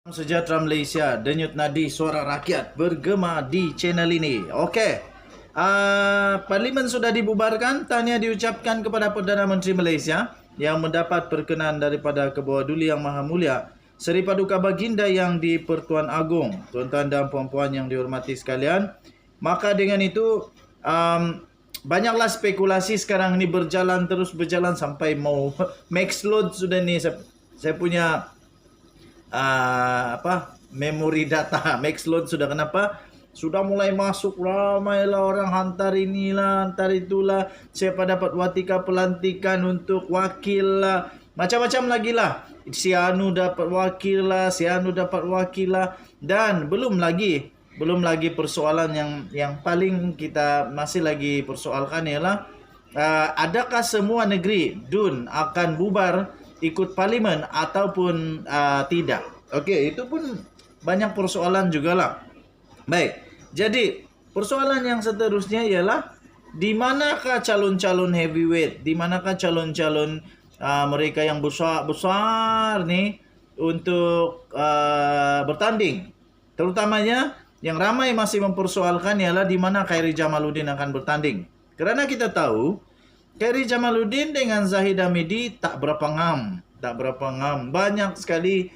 Salam sejahtera Malaysia, denyut nadi suara rakyat bergema di channel ini. Okey. Parlimen sudah dibubarkan. Tahniah diucapkan kepada Perdana Menteri Malaysia yang mendapat perkenan daripada Ketua Duli Yang Maha Mulia Seri Paduka Baginda yang di-Pertuan Agong. Tuan-tuan dan puan-puan yang dihormati sekalian, maka dengan itu banyaklah spekulasi sekarang ni berjalan sampai mau max load sudah ni. Saya punya memori data max load sudah. Kenapa? Sudah mulai masuk ramailah orang hantar inilah, hantar itulah. Siapa dapat watika pelantikan untuk wakil lah, macam-macam lagi lah. Si Anu dapat wakil lah, si Anu dapat wakil lah. Dan belum lagi persoalan yang paling kita masih lagi persoalkan ialah adakah semua negeri DUN akan bubar ikut parlimen ataupun tidak. Okey, itu pun banyak persoalan jugalah. Baik, jadi persoalan yang seterusnya ialah di manakah calon-calon heavyweight, di manakah calon-calon mereka yang besar ni untuk bertanding. Terutamanya yang ramai masih mempersoalkan ialah di mana Khairy Jamaluddin akan bertanding. Kerana kita tahu Khairy Jamaluddin dengan Zahid Hamidi tak berapa ngam. Banyak sekali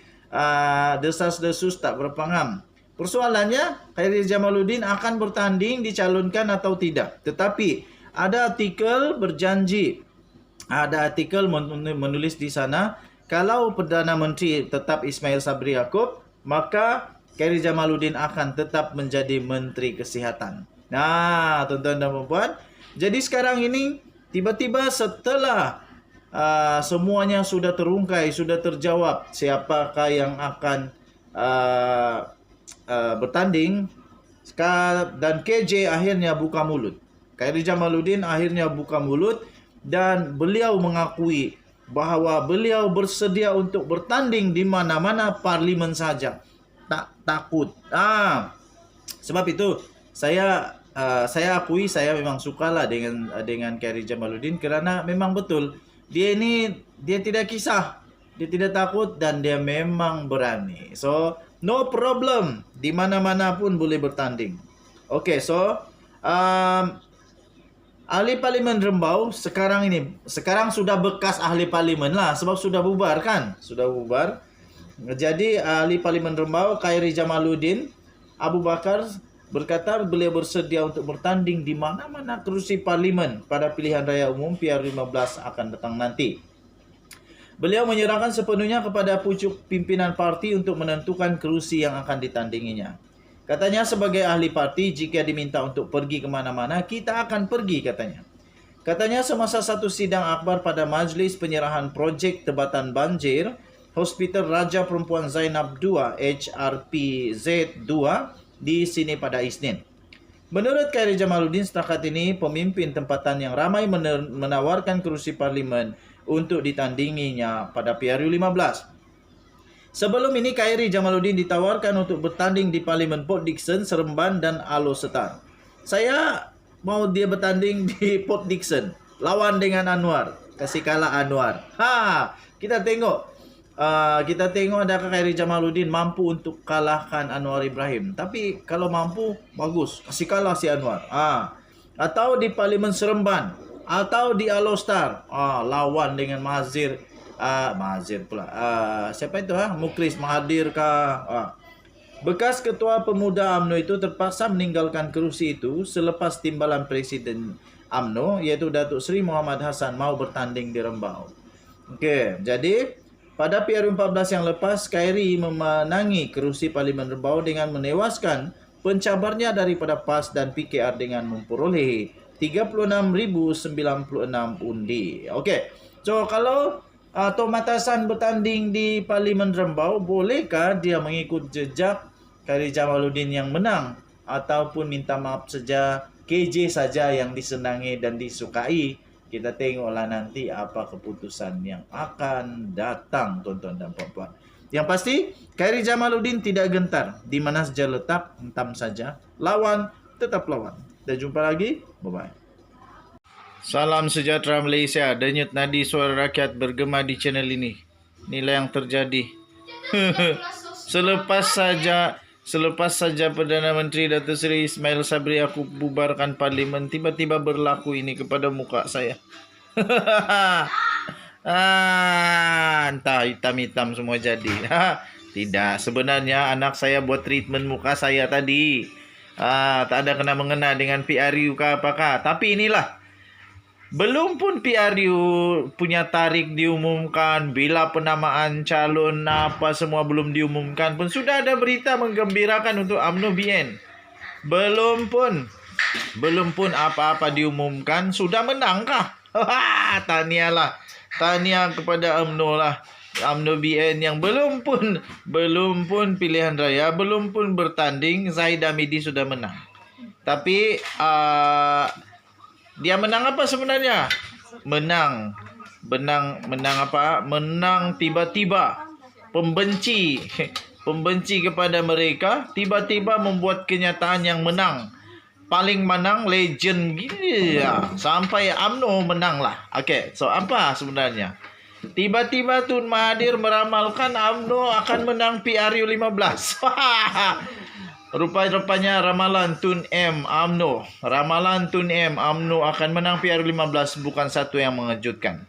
desas-desus tak berapa ngam. Persoalannya, Khairy Jamaluddin akan bertanding, dicalonkan atau tidak. Tetapi ada artikel berjanji, ada artikel menulis di sana, kalau Perdana Menteri tetap Ismail Sabri Yaakob, maka Khairy Jamaluddin akan tetap menjadi Menteri Kesihatan. Nah, tuan-tuan dan puan-puan, jadi sekarang ini tiba-tiba setelah semuanya sudah terungkai, sudah terjawab siapakah yang akan bertanding, dan KJ akhirnya buka mulut. Khairy Jamaluddin akhirnya buka mulut dan beliau mengakui bahawa beliau bersedia untuk bertanding di mana-mana parlimen saja. Tak takut. Sebab itu saya akui saya memang sukalah dengan Khairy Jamaluddin kerana memang betul dia tidak kisah, dia tidak takut dan dia memang berani. So no problem, di mana-mana pun boleh bertanding. Okey, so ahli parlimen Rembau sekarang sudah bekas ahli parlimen lah sebab sudah bubar kan? Sudah bubar. Jadi ahli parlimen Rembau Khairy Jamaluddin Abu Bakar berkata beliau bersedia untuk bertanding di mana-mana kerusi parlimen pada pilihan raya umum PR15 akan datang nanti. Beliau menyerahkan sepenuhnya kepada pucuk pimpinan parti untuk menentukan kerusi yang akan ditandinginya. Katanya sebagai ahli parti, jika diminta untuk pergi ke mana-mana, kita akan pergi katanya. Katanya semasa satu sidang akhbar pada Majlis Penyerahan Projek Tebatan Banjir Hospital Raja Perempuan Zainab II HRPZ2 di sini pada Isnin. Menurut Khairy Jamaluddin, setakat ini pemimpin tempatan yang ramai menawarkan kerusi parlimen untuk ditandinginya pada PRU15. Sebelum ini Khairy Jamaluddin ditawarkan untuk bertanding di parlimen Port Dickson, Seremban dan Alor Setar. Saya mau dia bertanding di Port Dickson, lawan dengan Anwar, kasih kalah Anwar. Kita tengok adakah Khairy Jamaluddin mampu untuk kalahkan Anwar Ibrahim. Tapi kalau mampu, bagus, kasih kalah si Anwar. Atau di Parlimen Seremban, atau di Alor Setar, lawan dengan Mahazir pula. Siapa itu? Mukris Mahathir kah? Bekas Ketua Pemuda UMNO itu terpaksa meninggalkan kerusi itu selepas timbalan Presiden UMNO iaitu Datuk Seri Muhammad Hassan mau bertanding di Rembau. Okey, jadi pada PR14 yang lepas, Khairy memenangi kerusi Parlimen Rembau dengan menewaskan pencabarnya daripada PAS dan PKR dengan memperoleh 36,096 undi. Okey. So kalau Thomas Hassan bertanding di Parlimen Rembau, bolehkah dia mengikut jejak Khairy Jamaluddin yang menang ataupun minta maaf saja, KJ saja yang disenangi dan disukai? Kita tengoklah nanti apa keputusan yang akan datang, tuan-tuan dan puan-puan. Yang pasti, Khairy Jamaluddin tidak gentar. Di mana saja letak, hentam saja. Lawan, tetap lawan. Dan jumpa lagi. Bye-bye. Salam sejahtera Malaysia. Denyut nadi suara rakyat bergema di channel ini. Inilah yang terjadi. Selepas saja Perdana Menteri Datuk Seri Ismail Sabri aku bubarkan parlimen, tiba-tiba berlaku ini kepada muka saya. Entah hitam-hitam semua jadi. Tidak, sebenarnya anak saya buat treatment muka saya tadi. Tak ada kena mengena dengan PRU ke apakah. Tapi inilah, belum pun PRU punya tarikh diumumkan, bila penamaan calon apa semua belum diumumkan pun sudah ada berita menggembirakan untuk UMNO BN. Belum pun apa-apa diumumkan sudah menangkah. Tahniahlah. Tahniah kepada UMNO lah. UMNO BN yang belum pun pilihan raya, belum pun bertanding, Zahid Hamidi sudah menang. Tapi dia menang apa sebenarnya? Menang apa? Menang tiba-tiba. Pembenci kepada mereka tiba-tiba membuat kenyataan yang menang. Paling menang legend gila. Sampai UMNO menang lah. Okey, so apa sebenarnya? Tiba-tiba Tun Mahathir meramalkan UMNO akan menang PRU 15. Rupanya ramalan Tun M UMNO. Ramalan Tun M UMNO akan menang PRU 15 bukan satu yang mengejutkan.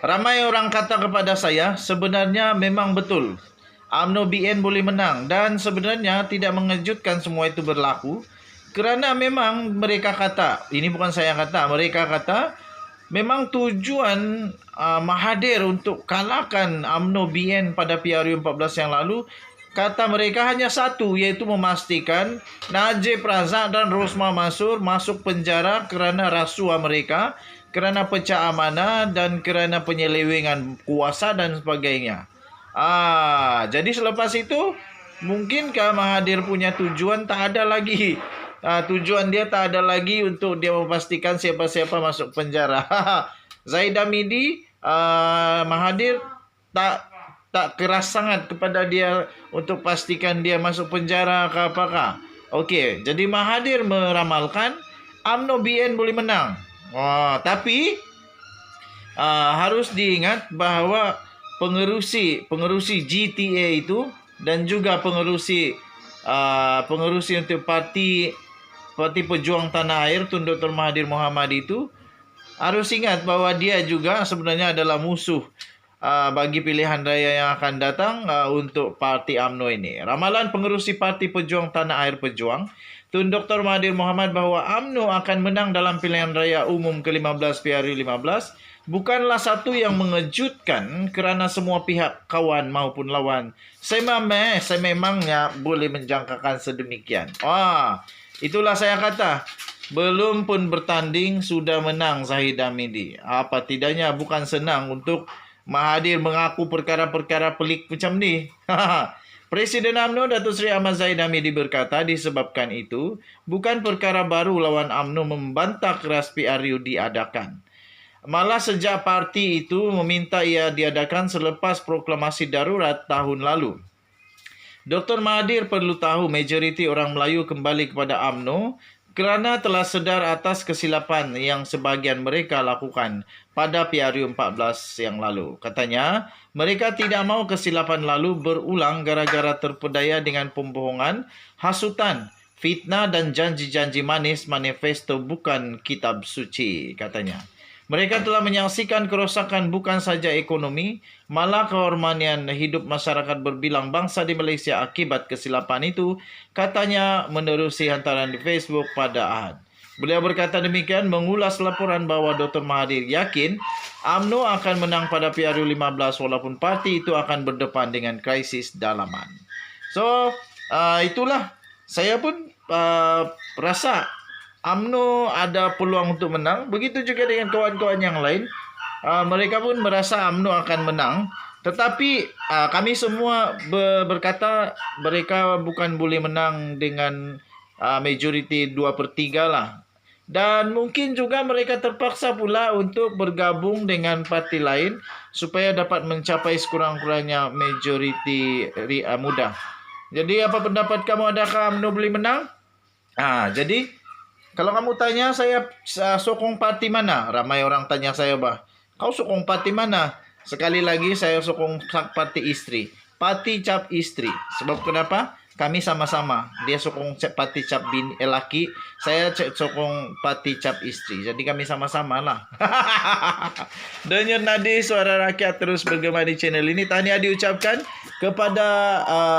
Ramai orang kata kepada saya, sebenarnya memang betul. UMNO BN boleh menang dan sebenarnya tidak mengejutkan semua itu berlaku. Kerana memang mereka kata, ini bukan saya kata, mereka kata memang tujuan Mahathir untuk kalahkan UMNO BN pada PRU 14 yang lalu, kata mereka hanya satu, iaitu memastikan Najib Razak dan Rosmah Mansur masuk penjara kerana rasuah mereka, kerana pecah amanah dan kerana penyelewengan kuasa dan sebagainya. Jadi selepas itu, mungkinkah Mahathir punya tujuan tak ada lagi? Tujuan dia tak ada lagi untuk dia memastikan siapa-siapa masuk penjara. Zahid Hamidi, Mahathir tak keras sangat kepada dia untuk pastikan dia masuk penjara ke apakah. Okey, jadi Mahathir meramalkan UMNO BN boleh menang. Tapi harus diingat bahawa pengerusi GTA itu dan juga pengerusi untuk Parti Pejuang Tanah Air Tun Dr. Mahathir Mohamad itu harus ingat bahawa dia juga sebenarnya adalah musuh bagi pilihan raya yang akan datang untuk Parti UMNO ini. Ramalan pengerusi Parti Pejuang Tanah Air Pejuang Tun Dr. Mahathir Mohamad bahawa UMNO akan menang dalam pilihan raya umum ke-15 PRU 15 bukanlah satu yang mengejutkan kerana semua pihak kawan maupun lawan sememangnya boleh menjangkakan sedemikian. Itulah saya kata, belum pun bertanding sudah menang Zahid Hamidi. Apa tidaknya bukan senang untuk Mahathir mengaku perkara-perkara pelik macam ni. Presiden UMNO Datuk Seri Ahmad Zahid Hamidi berkata disebabkan itu bukan perkara baru lawan UMNO membantah keras PRU diadakan. Malah sejak parti itu meminta ia diadakan selepas proklamasi darurat tahun lalu. Dr. Mahathir perlu tahu majoriti orang Melayu kembali kepada UMNO kerana telah sedar atas kesilapan yang sebahagian mereka lakukan pada PRU 14 yang lalu. Katanya, mereka tidak mahu kesilapan lalu berulang gara-gara terpedaya dengan pembohongan, hasutan, fitnah dan janji-janji manis manifesto bukan kitab suci, katanya. Mereka telah menyaksikan kerosakan bukan saja ekonomi, malah kehormatan hidup masyarakat berbilang bangsa di Malaysia akibat kesilapan itu, katanya menerusi hantaran di Facebook pada Ahad. Beliau berkata demikian mengulas laporan bahawa Dr. Mahathir yakin UMNO akan menang pada PRU 15 walaupun parti itu akan berdepan dengan krisis dalaman. So, itulah. Saya pun rasa UMNO ada peluang untuk menang. Begitu juga dengan kawan-kawan yang lain. Mereka pun merasa UMNO akan menang. Tetapi kami semua berkata mereka bukan boleh menang dengan majoriti 2/3 lah. Dan mungkin juga mereka terpaksa pula untuk bergabung dengan parti lain supaya dapat mencapai sekurang-kurangnya majoriti mudah. Jadi apa pendapat kamu, adakah UMNO boleh menang? Jadi kalau kamu tanya saya sokong parti mana? Ramai orang tanya saya, kau sokong parti mana? Sekali lagi saya sokong parti isteri. parti cap istri. Sebab kenapa? Kami sama-sama. Dia sokong parti cap laki, saya sokong parti cap istri. Jadi kami sama-sama lah. Denyut nadi suara rakyat terus bergema di channel ini. Tahniah diucapkan kepada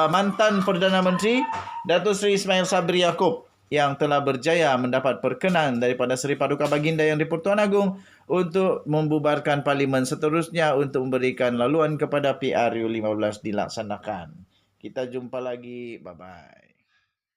mantan Perdana Menteri Datuk Seri Ismail Sabri Yaakob yang telah berjaya mendapat perkenan daripada Seri Paduka Baginda Yang di-Pertuan Agong untuk membubarkan parlimen seterusnya untuk memberikan laluan kepada PRU 15 dilaksanakan. Kita jumpa lagi. Bye-bye.